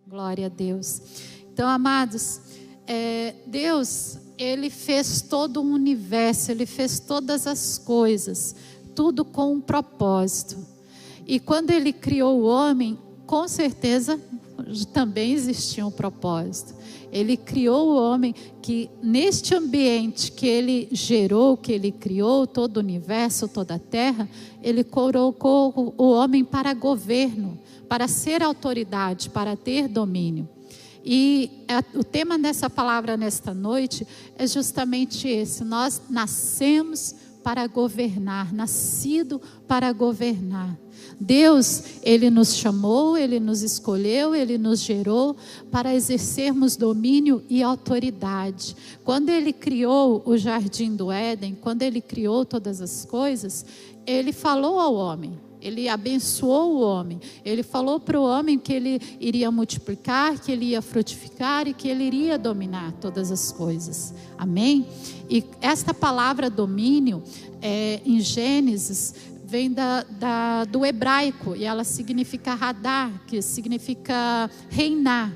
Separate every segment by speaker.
Speaker 1: Glória a Deus. Então, amados, Deus, Ele fez todo o universo, Ele fez todas as coisas, tudo com um propósito. E quando Ele criou o homem, com certeza também existia um propósito. Ele criou o homem que neste ambiente que Ele gerou, que Ele criou, todo o universo, toda a terra, Ele colocou o homem para governo, para ser autoridade, para ter domínio. E o tema dessa palavra nesta noite é justamente esse: nós nascemos para governar, nascido para governar. Deus, Ele nos chamou, Ele nos escolheu, Ele nos gerou para exercermos domínio e autoridade. Quando Ele criou o jardim do Éden, quando Ele criou todas as coisas, Ele falou ao homem, Ele abençoou o homem, Ele falou para o homem que ele iria multiplicar, que ele ia frutificar e que ele iria dominar todas as coisas. Amém? E esta palavra domínio, em Gênesis, vem do hebraico, e ela significa radar, que significa reinar.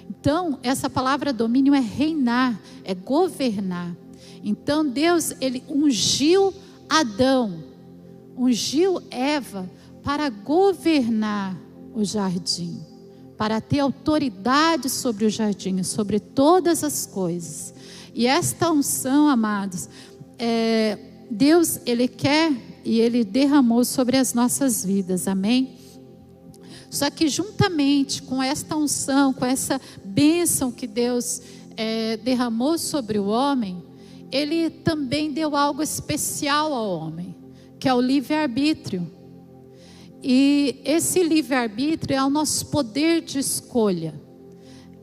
Speaker 1: Então, essa palavra domínio é reinar, é governar. Então, Deus, Ele ungiu Adão, ungiu Eva para governar o jardim, para ter autoridade sobre o jardim, sobre todas as coisas. E esta unção, amados, Deus, Ele quer e Ele derramou sobre as nossas vidas, amém? Só que juntamente com esta unção, com essa bênção que Deus derramou sobre o homem, Ele também deu algo especial ao homem, que é o livre-arbítrio. E esse livre-arbítrio é o nosso poder de escolha.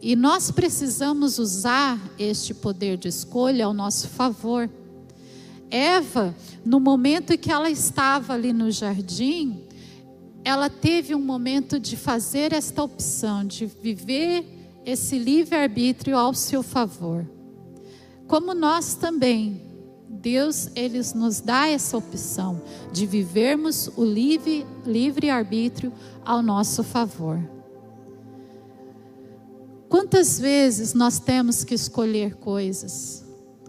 Speaker 1: E nós precisamos usar este poder de escolha ao nosso favor. Eva, no momento em que ela estava ali no jardim, ela teve um momento de fazer esta opção, de viver esse livre-arbítrio ao seu favor. Como nós também, Deus, Ele nos dá essa opção de vivermos o livre-arbítrio ao nosso favor. Quantas vezes nós temos que escolher coisas?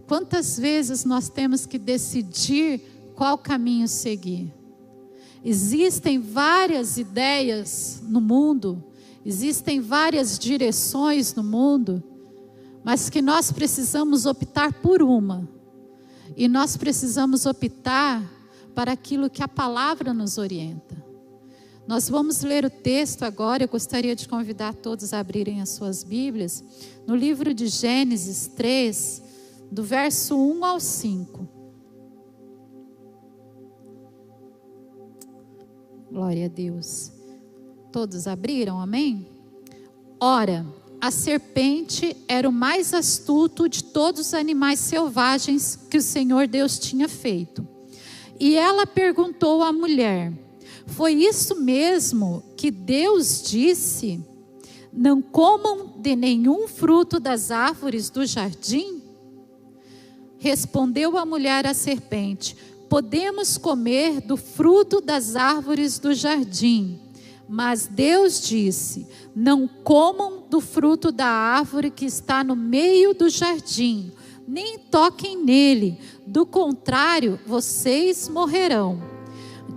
Speaker 1: Quantas vezes nós temos que decidir qual caminho seguir? Existem várias ideias no mundo, existem várias direções no mundo, mas que nós precisamos optar por uma. E nós precisamos optar para aquilo que a palavra nos orienta. Nós vamos ler o texto agora. Eu gostaria de convidar todos a abrirem as suas Bíblias, no livro de Gênesis 3, do verso 1 ao 5. Glória a Deus. Todos abriram, amém? Ora, a serpente era o mais astuto de todos os animais selvagens que o Senhor Deus tinha feito. E ela perguntou à mulher: foi isso mesmo que Deus disse? Não comam de nenhum fruto das árvores do jardim? Respondeu a mulher à serpente: podemos comer do fruto das árvores do jardim. Mas Deus disse: não comam do fruto da árvore que está no meio do jardim, nem toquem nele, do contrário, vocês morrerão.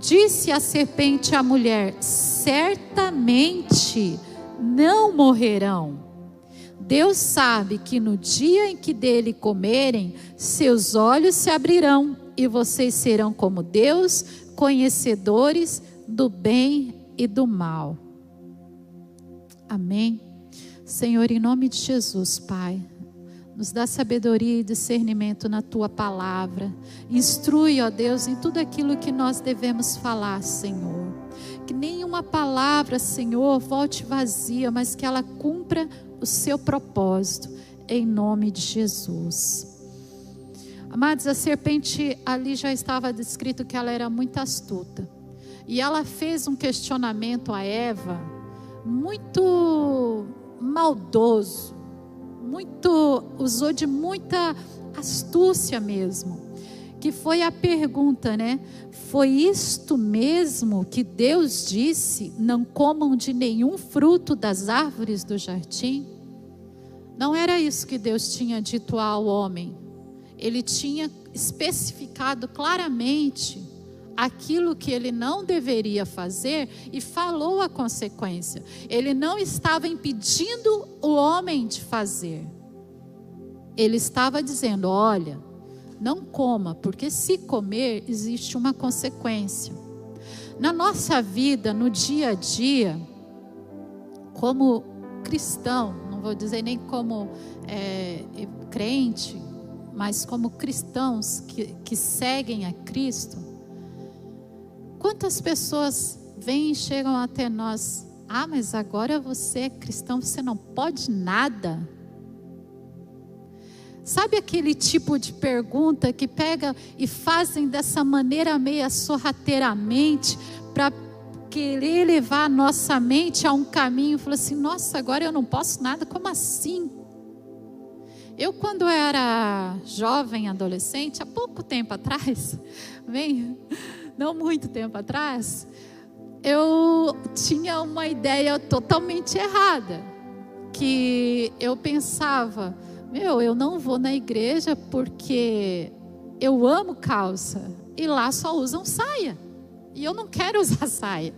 Speaker 1: Disse a serpente à mulher: certamente não morrerão. Deus sabe que no dia em que dele comerem, seus olhos se abrirão e vocês serão como Deus, conhecedores do bem e do mal. Amém? Senhor, em nome de Jesus, Pai, nos dá sabedoria e discernimento na Tua palavra. Instrui, ó Deus, em tudo aquilo que nós devemos falar, Senhor. Que nenhuma palavra, Senhor, volte vazia, mas que ela cumpra o seu propósito, em nome de Jesus. Amados, a serpente ali já estava descrito que ela era muito astuta. E ela fez um questionamento a Eva, muito maldoso, usou de muita astúcia mesmo. que foi a pergunta, né? Foi isto mesmo que Deus disse: não comam de nenhum fruto das árvores do jardim? Não era isso que Deus tinha dito ao homem. Ele tinha especificado claramente aquilo que ele não deveria fazer e falou a consequência. Ele não estava impedindo o homem de fazer. Ele estava dizendo: olha, não coma, porque se comer existe uma consequência. Na nossa vida, no dia a dia, como cristão, não vou dizer nem como crente, mas como cristãos que seguem a Cristo, quantas pessoas vêm e chegam até nós: ah, mas agora você é cristão, você não pode nada. Sabe aquele tipo de pergunta que pega e fazem dessa maneira meia sorrateiramente, para querer levar a nossa mente a um caminho? Fala assim: nossa, agora eu não posso nada, como assim? Eu, quando era jovem, adolescente, há pouco tempo atrás, não muito tempo atrás, eu tinha uma ideia totalmente errada, que eu pensava: eu não vou na igreja porque eu amo calça e lá só usam saia e eu não quero usar saia.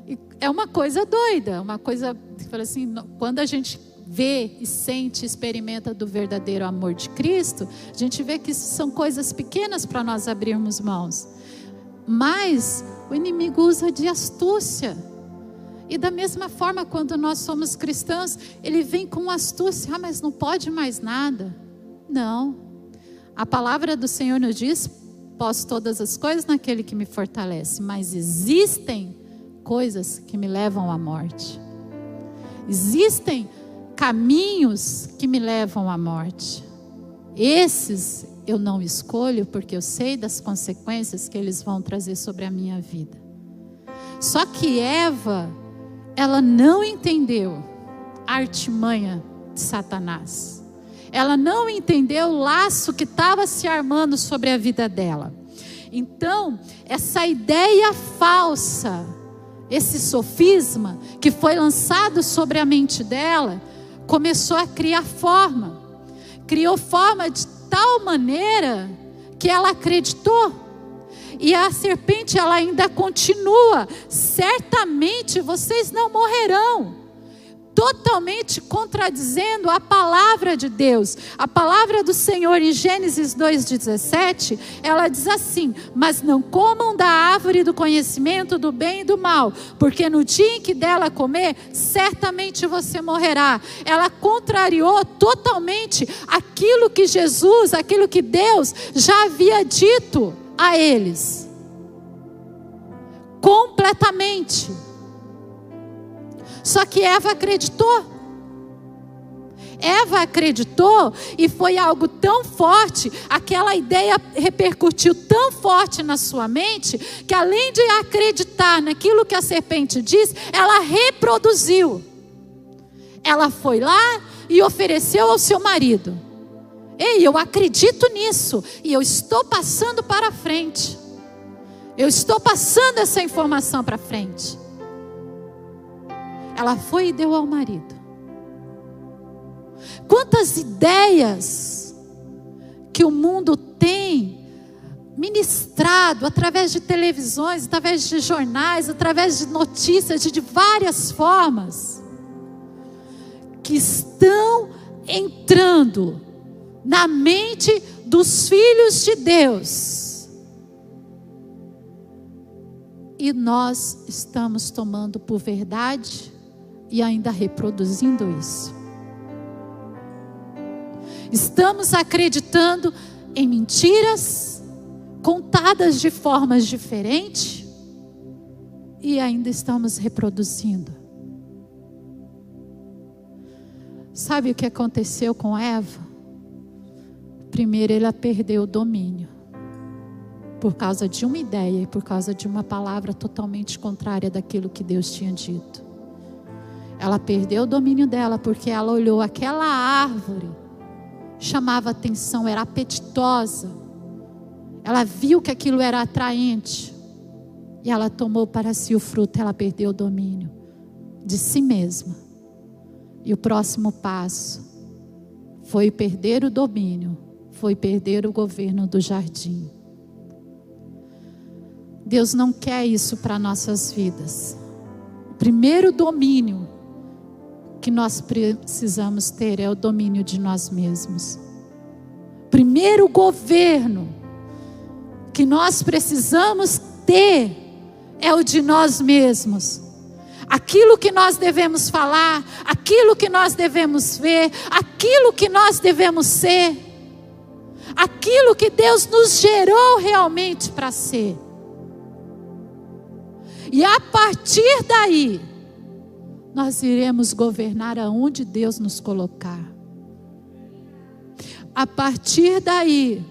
Speaker 1: E é uma coisa doida, uma coisa que fala assim, quando a gente vê e sente, experimenta do verdadeiro amor de Cristo, a gente vê que isso são coisas pequenas para nós abrirmos mãos, mas o inimigo usa de astúcia. E da mesma forma, quando nós somos cristãos, ele vem com astúcia: ah, mas não pode mais nada. Não, a palavra do Senhor nos diz: posso todas as coisas naquele que me fortalece. Mas existem coisas que me levam à morte. Existem caminhos que me levam à morte. Esses eu não escolho, porque eu sei das consequências que eles vão trazer sobre a minha vida. Só que Eva, ela não entendeu a artimanha de Satanás. Ela não entendeu o laço que estava se armando sobre a vida dela. Então, essa ideia falsa, esse sofisma que foi lançado sobre a mente dela, começou a criar forma. Criou forma de tal maneira que ela acreditou. E a serpente, ela ainda continua: certamente vocês não morrerão. Totalmente contradizendo a palavra de Deus. A palavra do Senhor em Gênesis 2,17, ela diz assim: mas não comam da árvore do conhecimento do bem e do mal, porque no dia em que dela comer, certamente você morrerá. Ela contrariou totalmente aquilo que Jesus, aquilo que Deus já havia dito a eles, completamente. Só que Eva acreditou. Eva acreditou e foi algo tão forte, aquela ideia repercutiu tão forte na sua mente, que além de acreditar naquilo que a serpente diz, ela reproduziu. Ela foi lá e ofereceu ao seu marido: ei, eu acredito nisso e eu estou passando para frente. Eu estou passando essa informação para frente. Ela foi e deu ao marido. Quantas ideias que o mundo tem ministrado através de televisões, através de jornais, através de notícias, de várias formas, que estão entrando na mente dos filhos de Deus. E nós estamos tomando por verdade e ainda reproduzindo isso. Estamos acreditando em mentiras contadas de formas diferentes e ainda estamos reproduzindo. Sabe o que aconteceu com Eva? Primeiro, ela perdeu o domínio por causa de uma ideia e por causa de uma palavra totalmente contrária daquilo que Deus tinha dito. Ela perdeu o domínio dela porque ela olhou aquela árvore, chamava atenção, era apetitosa. Ela viu que aquilo era atraente. E ela tomou para si o fruto. Ela perdeu o domínio de si mesma. E o próximo passo foi perder o domínio. Foi perder o governo do jardim. Deus não quer isso para nossas vidas. O primeiro domínio que nós precisamos ter é o domínio de nós mesmos. O primeiro governo que nós precisamos ter é o de nós mesmos. Aquilo que nós devemos falar, aquilo que nós devemos ver, aquilo que nós devemos ser, aquilo que Deus nos gerou realmente para ser. E a partir daí, nós iremos governar aonde Deus nos colocar. A partir daí,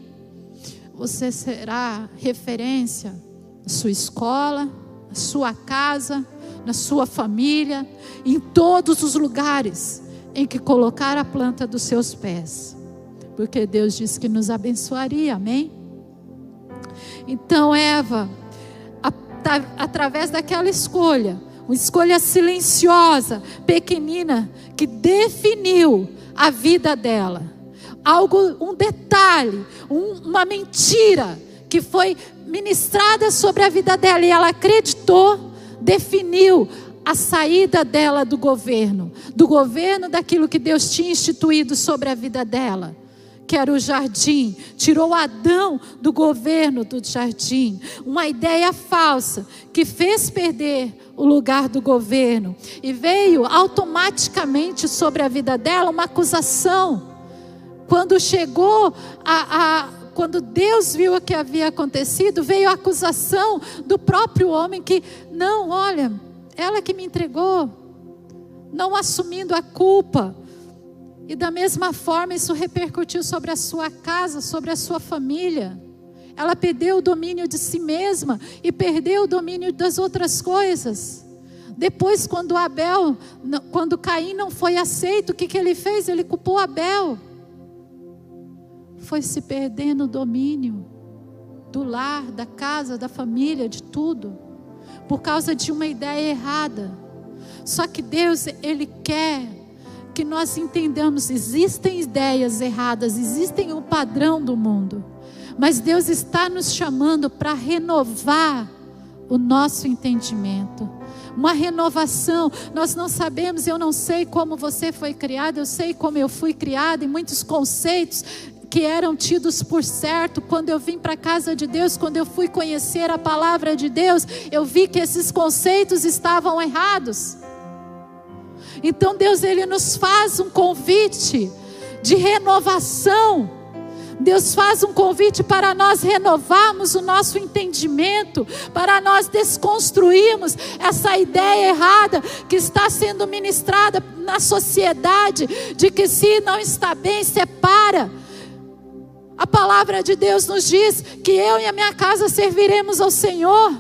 Speaker 1: você será referência na sua escola, na sua casa, na sua família, em todos os lugares em que colocar a planta dos seus pés. Porque Deus disse que nos abençoaria, amém? Então Eva, através daquela escolha, uma escolha silenciosa, pequenina, que definiu a vida dela. Um detalhe, uma mentira que foi ministrada sobre a vida dela, e ela acreditou, definiu a saída dela do governo daquilo que Deus tinha instituído sobre a vida dela, que era o jardim. Tirou Adão do governo do jardim, uma ideia falsa que fez perder o lugar do governo, e veio automaticamente sobre a vida dela uma acusação. Quando chegou quando Deus viu o que havia acontecido, veio a acusação do próprio homem que, não, olha, ela que me entregou, não assumindo a culpa. E da mesma forma isso repercutiu sobre a sua casa, sobre a sua família. Ela perdeu o domínio de si mesma e perdeu o domínio das outras coisas. Depois, quando Caim não foi aceito, o que ele fez? Ele culpou Abel. Foi se perdendo o domínio do lar, da casa, da família, de tudo, por causa de uma ideia errada. Só que Deus, Ele quer que nós entendamos, existem ideias erradas, existem o padrão do mundo, mas Deus está nos chamando para renovar o nosso entendimento. Uma renovação. Nós não sabemos, eu não sei como você foi criado, eu sei como eu fui criada, e muitos conceitos que eram tidos por certo, quando eu vim para a casa de Deus, quando eu fui conhecer a palavra de Deus, eu vi que esses conceitos estavam errados. Então Deus, Ele nos faz um convite de renovação. Deus faz um convite para nós renovarmos o nosso entendimento, para nós desconstruirmos essa ideia errada que está sendo ministrada na sociedade, de que se não está bem, separa. A palavra de Deus nos diz que eu e a minha casa serviremos ao Senhor.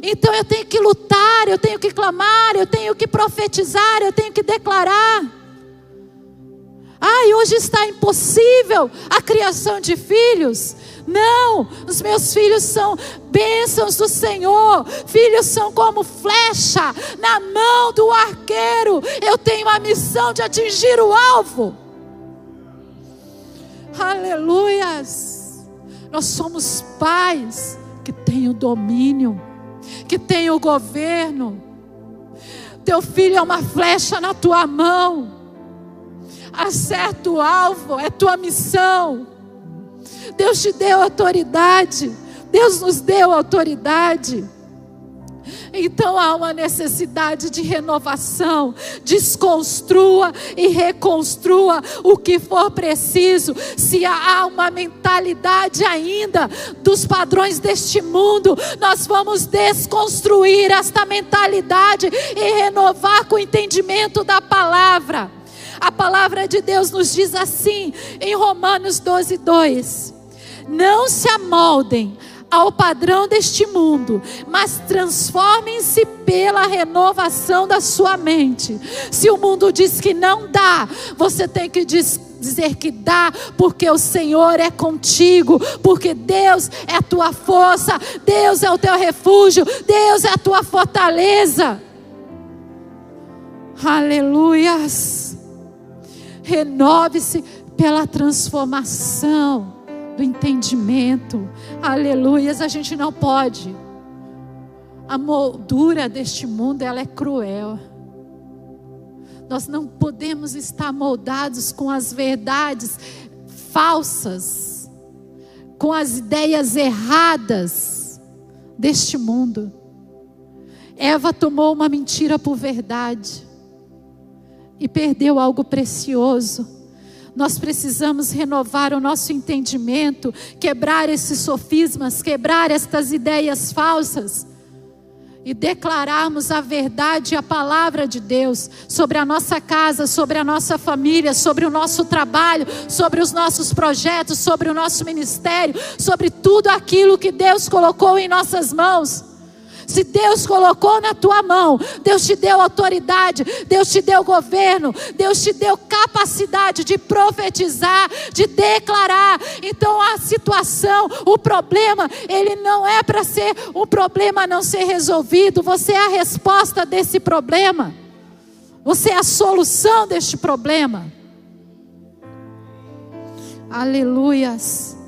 Speaker 1: Então eu tenho que lutar, eu tenho que clamar, eu tenho que profetizar, eu tenho que declarar. E hoje está impossível a criação de filhos. Não, os meus filhos são bênçãos do Senhor. Filhos são como flecha na mão do arqueiro. Eu tenho a missão de atingir o alvo. Aleluias. Nós somos pais que têm o domínio, que têm o governo. Teu filho é uma flecha na tua mão. Acerta o alvo, é tua missão. Deus te deu autoridade. Deus nos deu autoridade. Então há uma necessidade de renovação. Desconstrua e reconstrua o que for preciso. Se há uma mentalidade ainda dos padrões deste mundo, nós vamos desconstruir esta mentalidade e renovar com o entendimento da palavra. A palavra de Deus nos diz assim em Romanos 12:2: não se amoldem ao padrão deste mundo, mas transformem-se pela renovação da sua mente. Se o mundo diz que não dá, você tem que dizer que dá, porque o Senhor é contigo, porque Deus é a tua força, Deus é o teu refúgio, Deus é a tua fortaleza. Aleluias. Renove-se pela transformação do entendimento. Aleluias. A gente não pode. A moldura deste mundo, ela é cruel. Nós não podemos estar moldados com as verdades falsas, com as ideias erradas deste mundo. Eva tomou uma mentira por verdade e perdeu algo precioso. Nós precisamos renovar o nosso entendimento, quebrar esses sofismas, quebrar estas ideias falsas e declararmos a verdade e a palavra de Deus sobre a nossa casa, sobre a nossa família, sobre o nosso trabalho, sobre os nossos projetos, sobre o nosso ministério, sobre tudo aquilo que Deus colocou em nossas mãos. Se Deus colocou na tua mão, Deus te deu autoridade, Deus te deu governo, Deus te deu capacidade de profetizar, de declarar. Então a situação, o problema, ele não é para ser um problema a não ser resolvido. Você é a resposta desse problema. Você é a solução deste problema. Aleluias.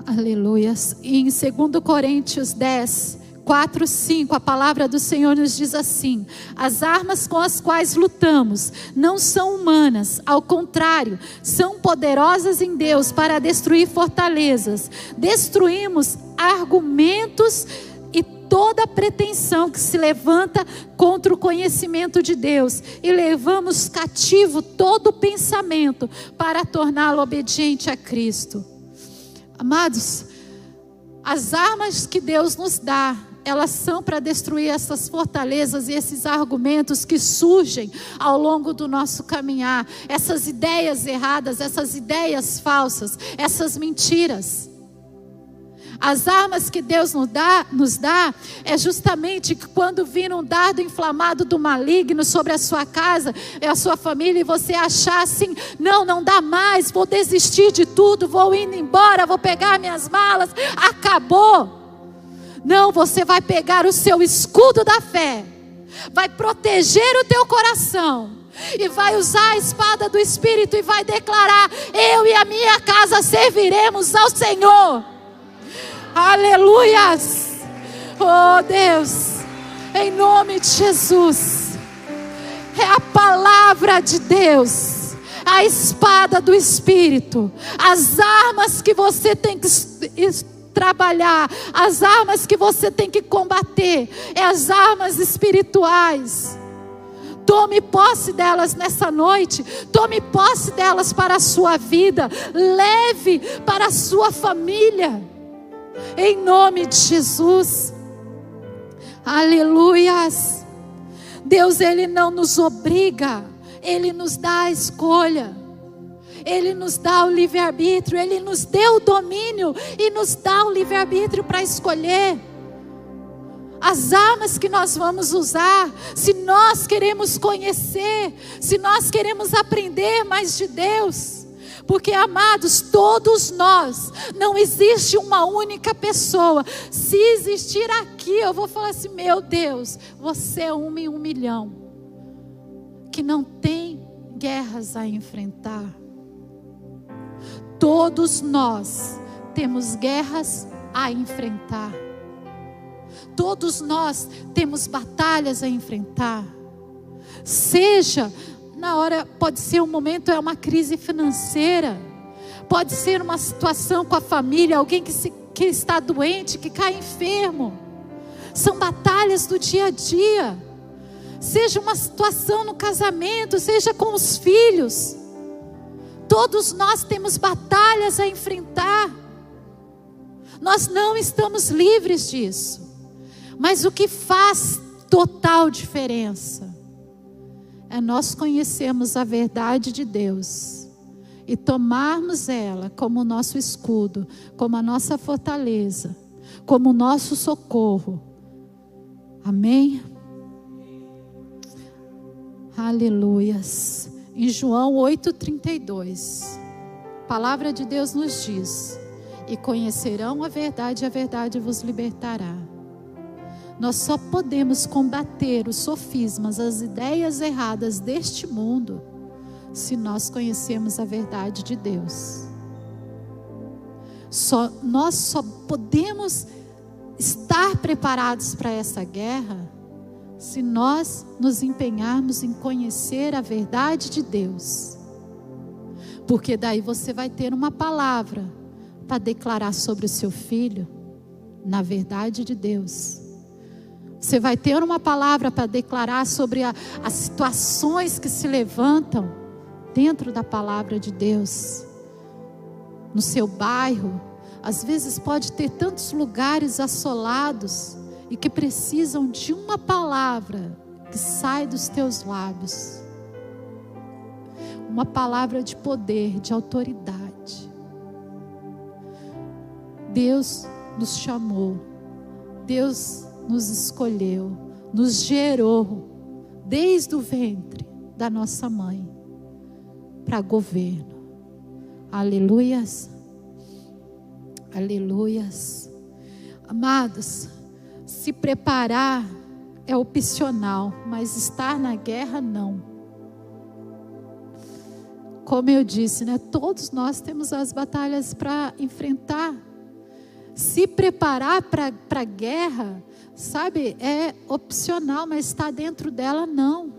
Speaker 1: Aleluias. E em 2 Coríntios 10, 4, 5, a palavra do Senhor nos diz assim: as armas com as quais lutamos não são humanas, ao contrário, são poderosas em Deus para destruir fortalezas. Destruímos argumentos e toda pretensão que se levanta contra o conhecimento de Deus, e levamos cativo todo pensamento para torná-lo obediente a Cristo. Amados, as armas que Deus nos dá, elas são para destruir essas fortalezas e esses argumentos que surgem ao longo do nosso caminhar, essas ideias erradas, essas ideias falsas, essas mentiras. As armas que Deus nos dá é justamente que quando vir um dardo inflamado do maligno sobre a sua casa e a sua família, e você achar assim: não dá mais, vou desistir de tudo, vou indo embora, vou pegar minhas malas, acabou. Não, você vai pegar o seu escudo da fé, vai proteger o teu coração e vai usar a espada do Espírito e vai declarar: eu e a minha casa serviremos ao Senhor. Aleluias. Oh Deus, em nome de Jesus, é a palavra de Deus, a espada do Espírito, as armas que você tem que trabalhar, as armas que você tem que combater, é as armas espirituais. Tome posse delas nessa noite, tome posse delas para a sua vida, leve para a sua família. Em nome de Jesus. Aleluias. Deus, Ele não nos obriga, Ele nos dá a escolha, Ele nos dá o livre-arbítrio, Ele nos deu o domínio e nos dá o livre-arbítrio para escolher as armas que nós vamos usar. Se nós queremos conhecer, se nós queremos aprender mais de Deus. Porque, amados, todos nós, não existe uma única pessoa. Se existir aqui, eu vou falar assim: meu Deus, você é uma em 1 milhão, que não tem guerras a enfrentar. Todos nós temos guerras a enfrentar. Todos nós temos batalhas a enfrentar. Seja na hora, pode ser um momento, é uma crise financeira, pode ser uma situação com a família, alguém que está doente, que cai enfermo. São batalhas do dia a dia. Seja uma situação no casamento, seja com os filhos. Todos nós temos batalhas a enfrentar. Nós não estamos livres disso. Mas o que faz total diferença é nós conhecermos a verdade de Deus e tomarmos ela como o nosso escudo, como a nossa fortaleza, como o nosso socorro. Amém? Aleluias. Em João 8,32, a palavra de Deus nos diz: e conhecerão a verdade, e a verdade vos libertará. Nós só podemos combater os sofismas, as ideias erradas deste mundo, se nós conhecermos a verdade de Deus. Nós só podemos estar preparados para essa guerra se nós nos empenharmos em conhecer a verdade de Deus. Porque daí você vai ter uma palavra para declarar sobre o seu filho, na verdade de Deus. Você vai ter uma palavra para declarar sobre as situações que se levantam dentro da palavra de Deus. No seu bairro, às vezes pode ter tantos lugares assolados e que precisam de uma palavra que sai dos teus lábios. Uma palavra de poder, de autoridade. Deus nos chamou, Deus nos escolheu, nos gerou desde o ventre da nossa mãe para governo. Aleluias. Aleluias. Amados, se preparar é opcional, mas estar na guerra não. Como eu disse, né? Todos nós temos as batalhas para enfrentar. Se preparar para a guerra, sabe, é opcional, mas estar dentro dela não.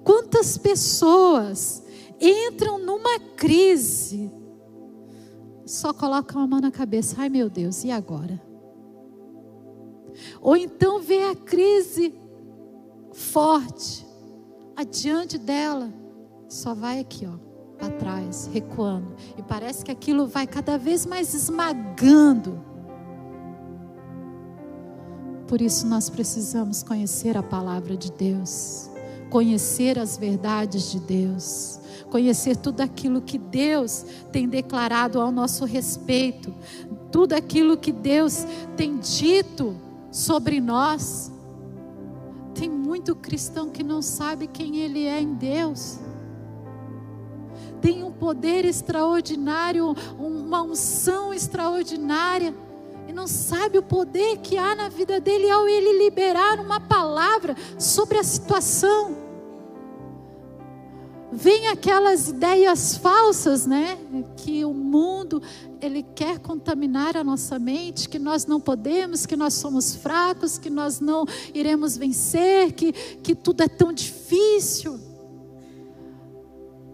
Speaker 1: Quantas pessoas entram numa crise, só colocam a mão na cabeça: ai meu Deus, e agora? Ou então vê a crise forte, adiante dela, só vai aqui, ó, para trás, recuando, e parece que aquilo vai cada vez mais esmagando. Por isso nós precisamos conhecer a palavra de Deus, conhecer as verdades de Deus, conhecer tudo aquilo que Deus tem declarado ao nosso respeito, tudo aquilo que Deus tem dito sobre nós. Tem muito cristão que não sabe quem ele é em Deus. Tem um poder extraordinário, uma unção extraordinária, e não sabe o poder que há na vida dele ao ele liberar uma palavra sobre a situação. Vem aquelas ideias falsas, né? Que o mundo, ele quer contaminar a nossa mente, que nós não podemos, que nós somos fracos, que nós não iremos vencer, que tudo é tão difícil.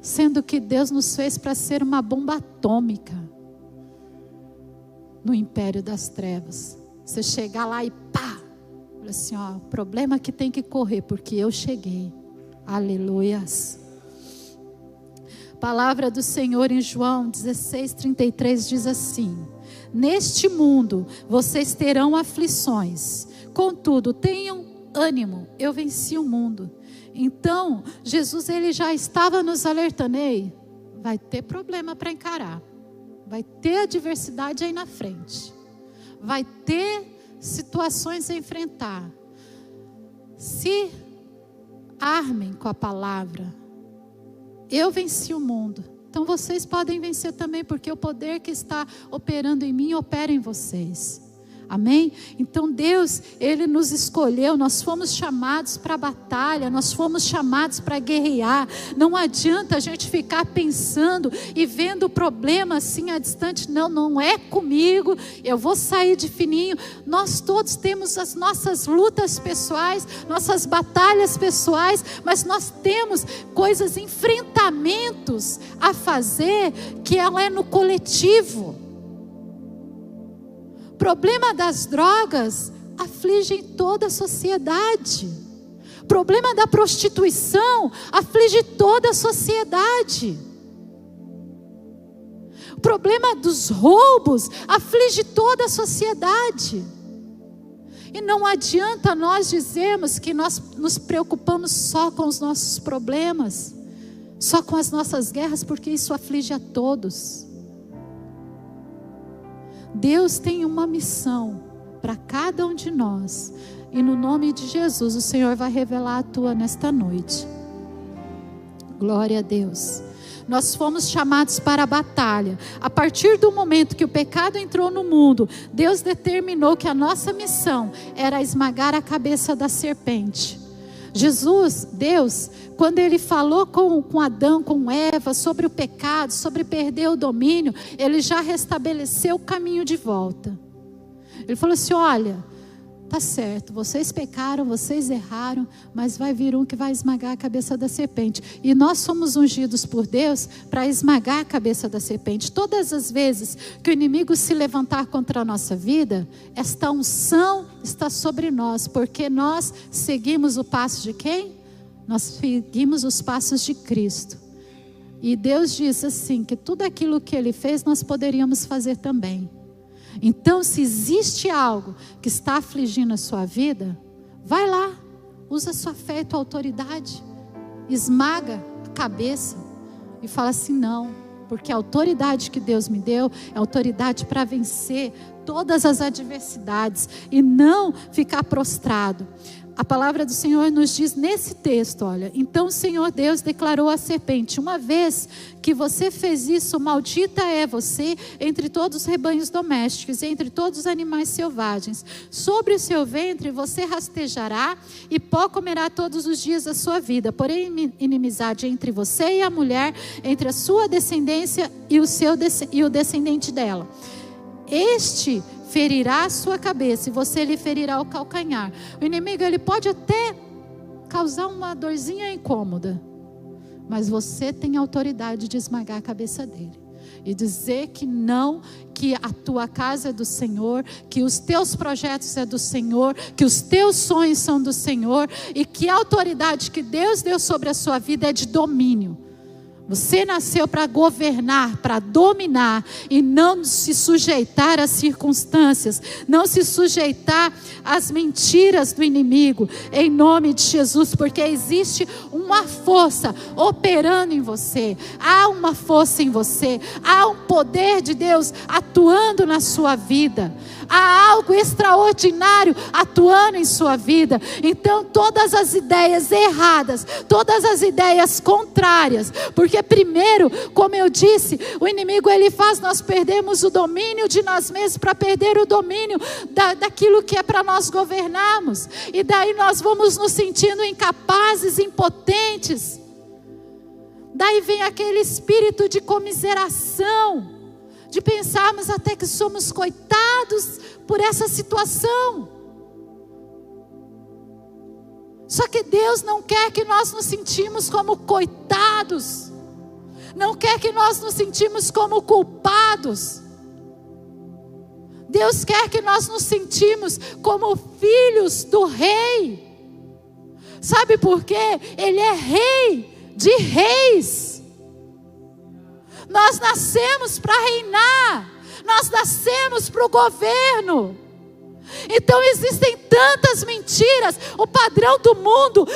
Speaker 1: Sendo que Deus nos fez para ser uma bomba atômica no império das trevas. Você chegar lá e pá, fala assim, ó, o problema que tem que correr, porque eu cheguei. Aleluias. Palavra do Senhor em João 16:33 diz assim: neste mundo vocês terão aflições, contudo tenham ânimo, eu venci o mundo. Então Jesus, ele já estava nos alertando: ei, vai ter problema para encarar, vai ter adversidade aí na frente, vai ter situações a enfrentar. Se armem com a palavra. Eu venci o mundo, então vocês podem vencer também, porque o poder que está operando em mim, opera em vocês. Amém? Então Deus, ele nos escolheu, nós fomos chamados para a batalha, nós fomos chamados para guerrear. Não adianta a gente ficar pensando e vendo o problema assim a distante. Não, não é comigo, eu vou sair de fininho. Nós todos temos as nossas lutas pessoais, nossas batalhas pessoais, mas nós temos coisas, enfrentamentos a fazer, que ela é no coletivo. O problema das drogas aflige toda a sociedade. O problema da prostituição aflige toda a sociedade. O problema dos roubos aflige toda a sociedade. E não adianta nós dizermos que nós nos preocupamos só com os nossos problemas, só com as nossas guerras, porque isso aflige a todos. Deus tem uma missão para cada um de nós, e no nome de Jesus o Senhor vai revelar a tua nesta noite. Glória a Deus. Nós fomos chamados para a batalha. A partir do momento que o pecado entrou no mundo, Deus determinou que a nossa missão era esmagar a cabeça da serpente. Jesus, Deus, quando Ele falou com Adão, com Eva, sobre o pecado, sobre perder o domínio, Ele já restabeleceu o caminho de volta. Ele falou assim: olha, tá certo, vocês pecaram, vocês erraram, mas vai vir um que vai esmagar a cabeça da serpente. E nós somos ungidos por Deus para esmagar a cabeça da serpente. Todas as vezes que o inimigo se levantar contra a nossa vida, esta unção está sobre nós, porque nós seguimos o passo de quem? Nós seguimos os passos de Cristo. E Deus diz assim, que tudo aquilo que Ele fez, nós poderíamos fazer também. Então, se existe algo que está afligindo a sua vida, vai lá, usa a sua fé e tua autoridade, esmaga a cabeça e fala assim: não, porque a autoridade que Deus me deu é autoridade para vencer todas as adversidades e não ficar prostrado. A palavra do Senhor nos diz nesse texto, olha: então o Senhor Deus declarou à serpente: uma vez que você fez isso, maldita é você entre todos os rebanhos domésticos e entre todos os animais selvagens. Sobre o seu ventre você rastejará e pó comerá todos os dias da sua vida. Porém, inimizade entre você e a mulher, entre a sua descendência e o descendente dela. Este ferirá a sua cabeça e você lhe ferirá o calcanhar. O inimigo, ele pode até causar uma dorzinha incômoda, mas você tem a autoridade de esmagar a cabeça dele e dizer que não, que a tua casa é do Senhor, que os teus projetos é do Senhor, que os teus sonhos são do Senhor, e que a autoridade que Deus deu sobre a sua vida é de domínio. Você nasceu para governar, para dominar e não se sujeitar às circunstâncias, não se sujeitar às mentiras do inimigo, em nome de Jesus, porque existe uma força operando em você, há uma força em você, há um poder de Deus atuando na sua vida, há algo extraordinário atuando em sua vida. Então todas as ideias erradas, todas as ideias contrárias, porque primeiro, como eu disse, o inimigo ele faz nós perdermos o domínio de nós mesmos para perder o domínio daquilo que é para nós governarmos, e daí nós vamos nos sentindo incapazes, impotentes. Daí vem aquele espírito de comiseração, de pensarmos até que somos coitados por essa situação. Só que Deus não quer que nós nos sentimos como coitados, não quer que nós nos sentimos como culpados. Deus quer que nós nos sentimos como filhos do rei. Sabe por quê? Ele é rei de reis. Nós nascemos para reinar, nós nascemos para o governo. Então existem tantas mentiras, o padrão do mundo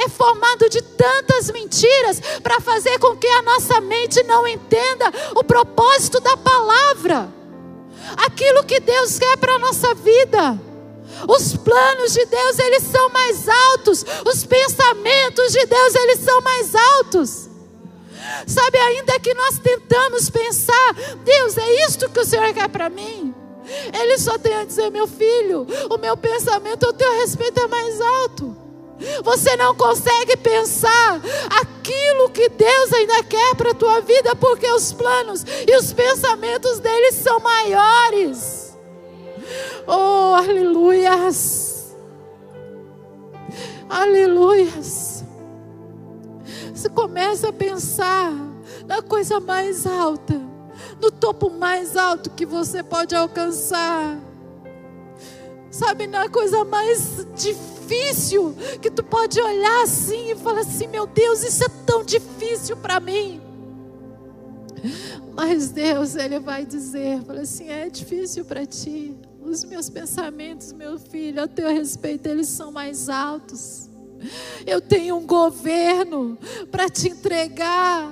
Speaker 1: é formado de tantas mentiras, para fazer com que a nossa mente não entenda o propósito da palavra, aquilo que Deus quer para a nossa vida. Os planos de Deus, eles são mais altos, os pensamentos de Deus, eles são mais altos. Sabe, ainda que nós tentamos pensar: Deus, é isto que o Senhor quer para mim? Ele só tem a dizer: meu filho, o meu pensamento ao teu respeito é mais alto. Você não consegue pensar aquilo que Deus ainda quer para a tua vida, porque os planos e os pensamentos dele são maiores. Oh, aleluias, aleluias. Você começa a pensar na coisa mais alta, no topo mais alto que você pode alcançar. Sabe, na coisa mais difícil, que tu pode olhar assim e falar assim: meu Deus, isso é tão difícil para mim. Mas Deus, Ele vai dizer, fala assim: é difícil para ti. Os meus pensamentos, meu filho, a teu respeito, eles são mais altos. Eu tenho um governo para te entregar.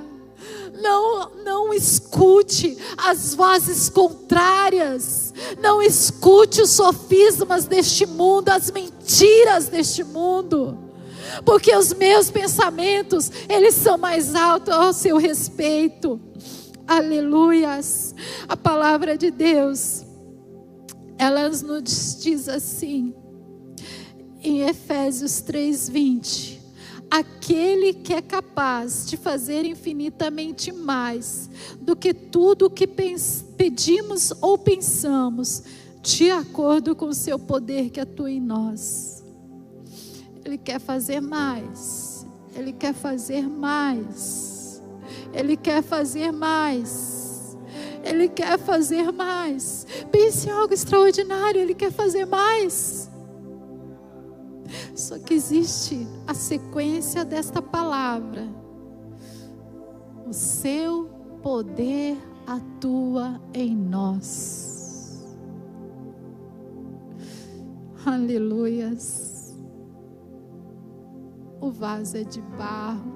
Speaker 1: Não escute as vozes contrárias. Não escute os sofismas deste mundo, as mentiras deste mundo. Porque os meus pensamentos, eles são mais altos ao seu respeito. Aleluias. A palavra de Deus, ela nos diz assim, em Efésios 3:20: aquele que é capaz de fazer infinitamente mais do que tudo o que pedimos ou pensamos, de acordo com o seu poder que atua em nós. Ele quer fazer mais. Ele quer fazer mais. Ele quer fazer mais. Ele quer fazer mais. Pense em algo extraordinário. Ele quer fazer mais. Só que existe a sequência desta palavra. O seu poder atua em nós. Aleluias. O vaso é de barro.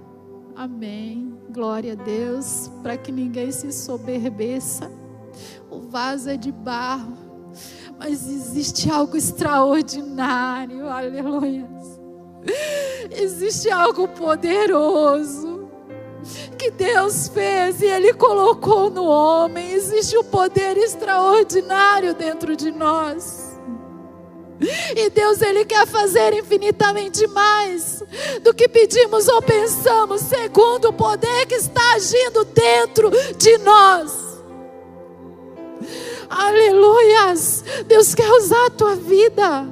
Speaker 1: Amém. Glória a Deus. Para que ninguém se soberbeça. O vaso é de barro. Mas existe algo extraordinário. Aleluia. Existe algo poderoso que Deus fez e Ele colocou no homem. Existe um poder extraordinário dentro de nós. E Deus, Ele quer fazer infinitamente mais do que pedimos ou pensamos, segundo o poder que está agindo dentro de nós. Aleluias. Deus quer usar a tua vida.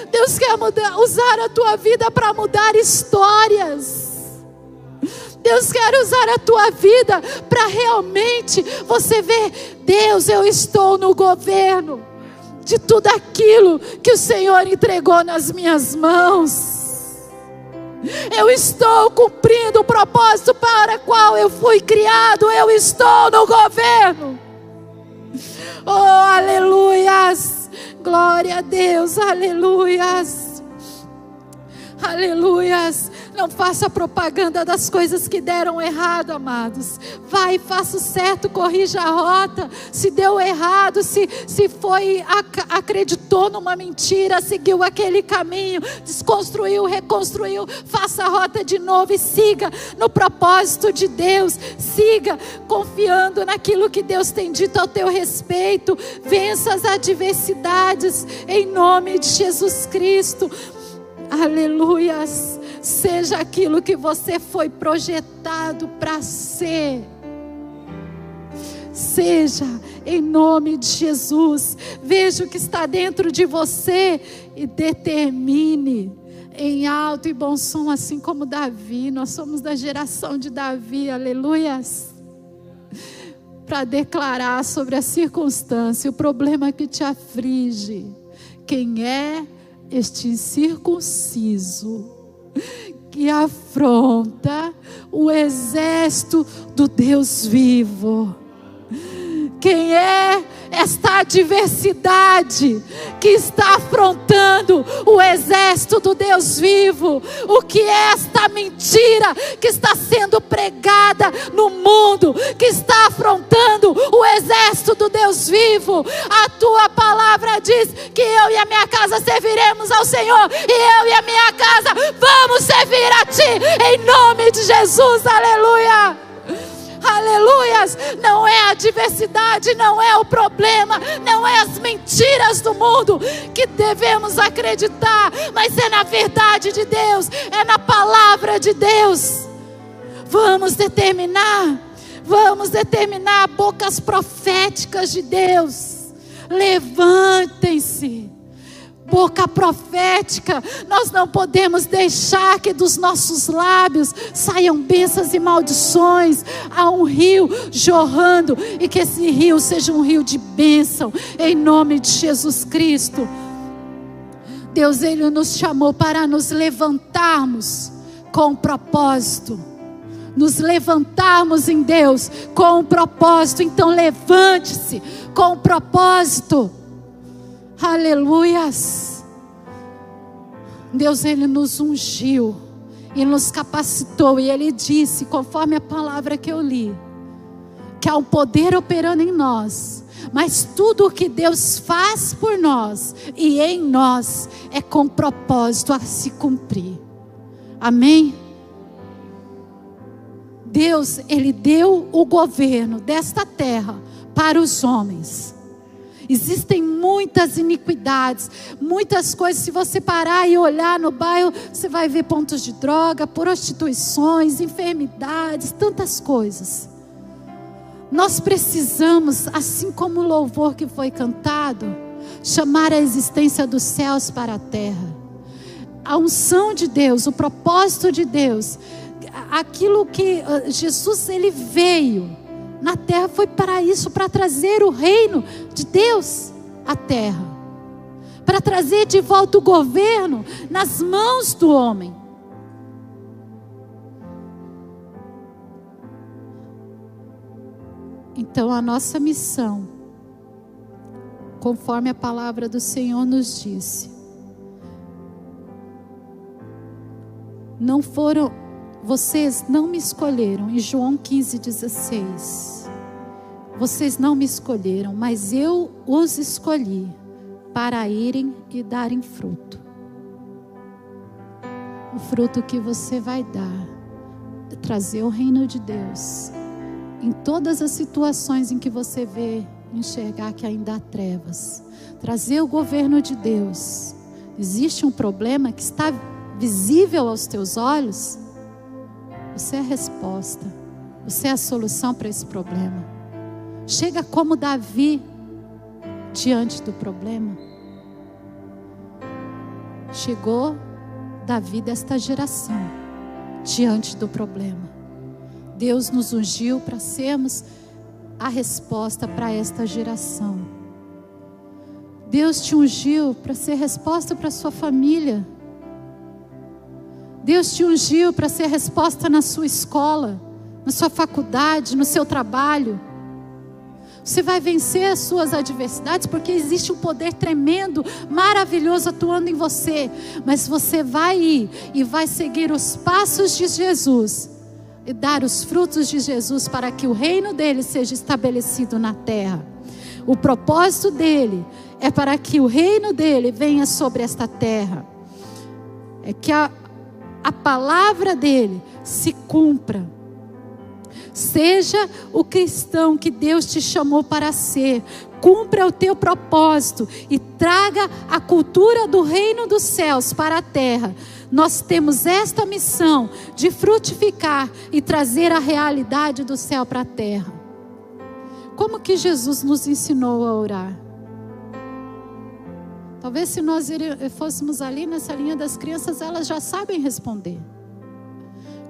Speaker 1: Deus quer usar a tua vida para mudar histórias. Deus quer usar a tua vida para realmente você ver: Deus, eu estou no governo de tudo aquilo que o Senhor entregou nas minhas mãos. Eu estou cumprindo o propósito para o qual eu fui criado. Eu estou no governo. Oh, aleluias. Glória a Deus, aleluias. Aleluias. Não faça propaganda das coisas que deram errado, amados. Vai e faça o certo, corrija a rota. Se deu errado, se acreditou numa mentira, seguiu aquele caminho, desconstruiu, reconstruiu, faça a rota de novo e siga no propósito de Deus. Siga confiando naquilo que Deus tem dito ao teu respeito. Vença as adversidades em nome de Jesus Cristo. Aleluias. Seja aquilo que você foi projetado para ser. Seja em nome de Jesus. Veja o que está dentro de você e determine em alto e bom som, assim como Davi. Nós somos da geração de Davi, aleluias, para declarar sobre a circunstância, o problema que te aflige. Quem é este incircunciso que afronta o exército do Deus vivo? Quem é esta adversidade que está afrontando o exército do Deus vivo? O que é esta mentira que está sendo pregada no mundo, que está afrontando o exército do Deus vivo? A tua palavra diz que eu e a minha casa serviremos ao Senhor, e eu e a minha casa vamos servir a Ti, em nome de Jesus, aleluia. Aleluias. Não é a adversidade, não é o problema, não é as mentiras do mundo que devemos acreditar, mas é na verdade de Deus, é na palavra de Deus. Vamos determinar bocas proféticas de Deus. Levantem-se. Boca profética. Nós não podemos deixar que dos nossos lábios saiam bênçãos e maldições. Há um rio jorrando, e que esse rio seja um rio de bênção, em nome de Jesus Cristo. Deus, Ele nos chamou para nos levantarmos com propósito. Nos levantarmos em Deus com propósito. Então levante-se com propósito. Aleluias. Deus, Ele nos ungiu e nos capacitou, e Ele disse, conforme a palavra que eu li, que há um poder operando em nós, mas tudo o que Deus faz por nós e em nós é com propósito a se cumprir. Amém? Deus, Ele deu o governo desta terra para os homens. Existem muitas iniquidades, muitas coisas. Se você parar e olhar no bairro, você vai ver pontos de droga, prostituições, enfermidades, tantas coisas. Nós precisamos, assim como o louvor que foi cantado, chamar a existência dos céus para a terra. A unção de Deus, o propósito de Deus, aquilo que Jesus, Ele veio na terra, foi para isso, para trazer o reino de Deus à terra, para trazer de volta o governo nas mãos do homem. Então a nossa missão, conforme a palavra do Senhor nos disse, vocês não me escolheram, em João 15:16. Vocês não me escolheram, mas eu os escolhi para irem e darem fruto. O fruto que você vai dar, trazer o reino de Deus em todas as situações em que você vê, enxergar que ainda há trevas. Trazer o governo de Deus. Existe um problema que está visível aos teus olhos? Você é a resposta. Você é a solução para esse problema. Chega como Davi diante do problema. Chegou Davi desta geração diante do problema. Deus nos ungiu para sermos a resposta para esta geração. Deus te ungiu para ser resposta para a sua família. Deus te ungiu para ser resposta na sua escola, na sua faculdade, no seu trabalho. Você vai vencer as suas adversidades porque existe um poder tremendo, maravilhoso atuando em você. Mas você vai ir e vai seguir os passos de Jesus e dar os frutos de Jesus para que o reino dele seja estabelecido na terra. O propósito dele é para que o reino dele venha sobre esta terra. É que a palavra dele se cumpra. Seja o cristão que Deus te chamou para ser. Cumpra o teu propósito e traga a cultura do reino dos céus para a terra. Nós temos esta missão de frutificar e trazer a realidade do céu para a terra. Como que Jesus nos ensinou a orar? Talvez se nós fôssemos ali nessa linha das crianças, elas já sabem responder.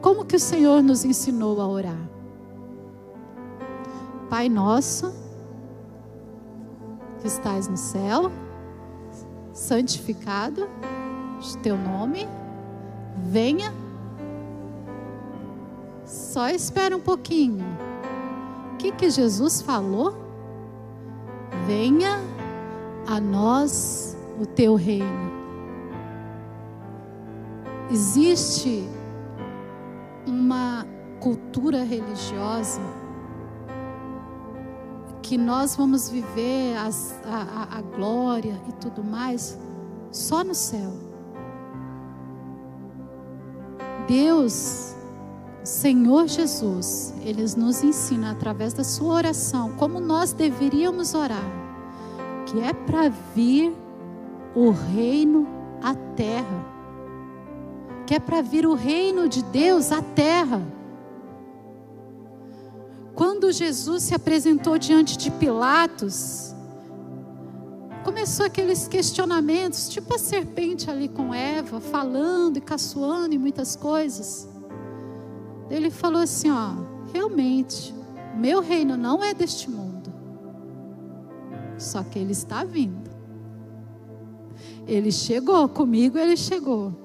Speaker 1: Como que o Senhor nos ensinou a orar? Pai nosso, que estás no céu, santificado o teu nome, venha. Só espera um pouquinho. O que Jesus falou? Venha a nós o teu reino. Existe uma cultura religiosa que nós vamos viver a glória e tudo mais só no céu. Deus, Senhor Jesus, Ele nos ensina através da sua oração como nós deveríamos orar, que é para vir o reino à terra, que é para vir o reino de Deus à terra. Quando Jesus se apresentou diante de Pilatos, começou aqueles questionamentos, tipo a serpente ali com Eva, falando e caçoando e muitas coisas. Ele falou assim, realmente, meu reino não é deste mundo, só que ele está vindo. Ele chegou comigo, ele chegou.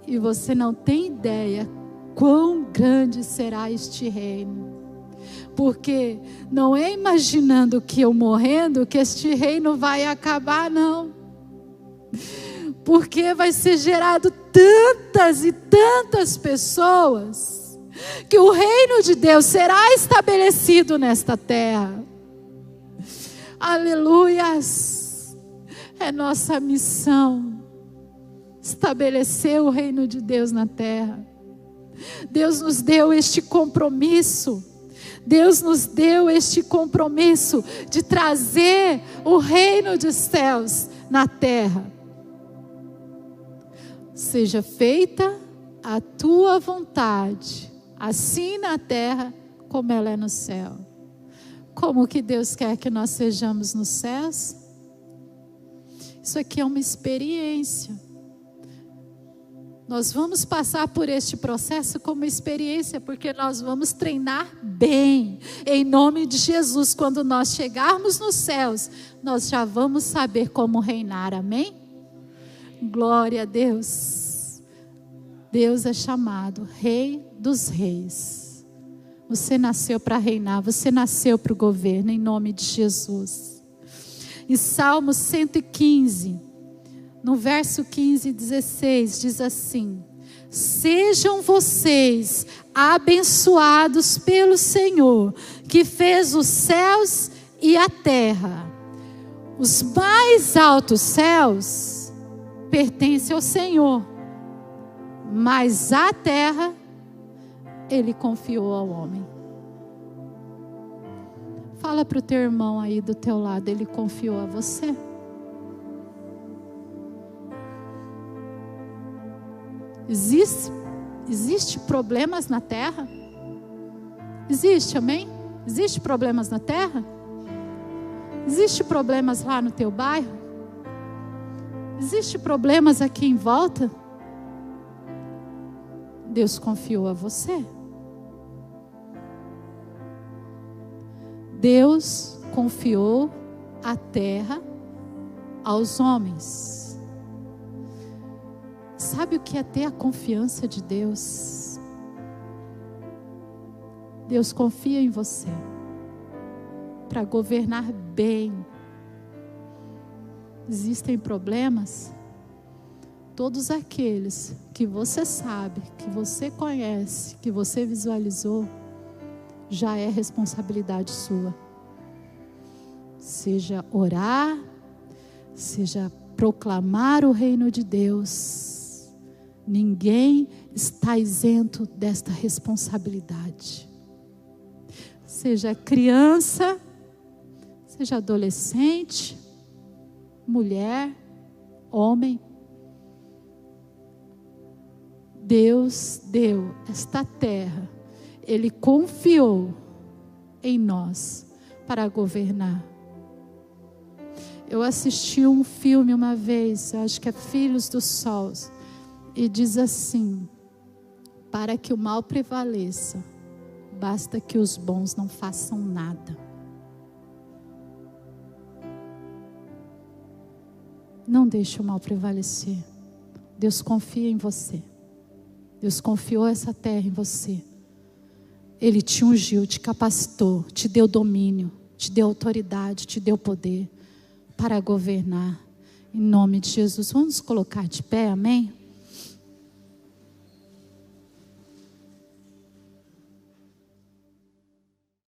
Speaker 1: E você não tem ideia quão grande será este reino. Porque não é imaginando que eu morrendo que este reino vai acabar, não. porque vai ser gerado tantas e tantas pessoas, que o reino de Deus será estabelecido nesta terra. Aleluias! É nossa missão estabelecer o reino de Deus na terra. Deus nos deu este compromisso. Deus nos deu este compromisso de trazer o reino dos céus na terra. Seja feita a tua vontade, assim na terra como ela é no céu. Como que Deus quer que nós sejamos nos céus? Isso aqui é uma experiência. Nós vamos passar por este processo como experiência, porque nós vamos treinar bem, em nome de Jesus. Quando nós chegarmos nos céus, nós já vamos saber como reinar, amém? Glória a Deus. Deus é chamado Rei dos Reis. Você nasceu para reinar, você nasceu para o governo, em nome de Jesus. Em Salmo 115, no verso 15 e 16, diz assim: sejam vocês abençoados pelo Senhor, que fez os céus e a terra. Os mais altos céus pertencem ao Senhor, mas a terra Ele confiou ao homem. Fala para o teu irmão aí do teu lado, Ele confiou a você. Existe problemas na terra? Existe, amém? Existe problemas na terra? Existe problemas lá no teu bairro? Existe problemas aqui em volta? Deus confiou a você. Deus confiou a terra aos homens. Sabe o que é ter a confiança de Deus? Deus confia em você para governar bem. Existem problemas? Todos aqueles que você sabe, que você conhece, que você visualizou, já é responsabilidade sua. Seja orar, seja proclamar o reino de Deus. Ninguém está isento desta responsabilidade. Seja criança, seja adolescente, mulher, homem. Deus deu esta terra, Ele confiou em nós para governar. Eu assisti um filme uma vez, eu acho que é Filhos do Sol, e diz assim: para que o mal prevaleça, basta que os bons não façam nada. Não deixe o mal prevalecer. Deus confia em você. Deus confiou essa terra em você. Ele te ungiu, te capacitou, te deu domínio, te deu autoridade, te deu poder para governar. Em nome de Jesus, vamos nos colocar de pé, amém?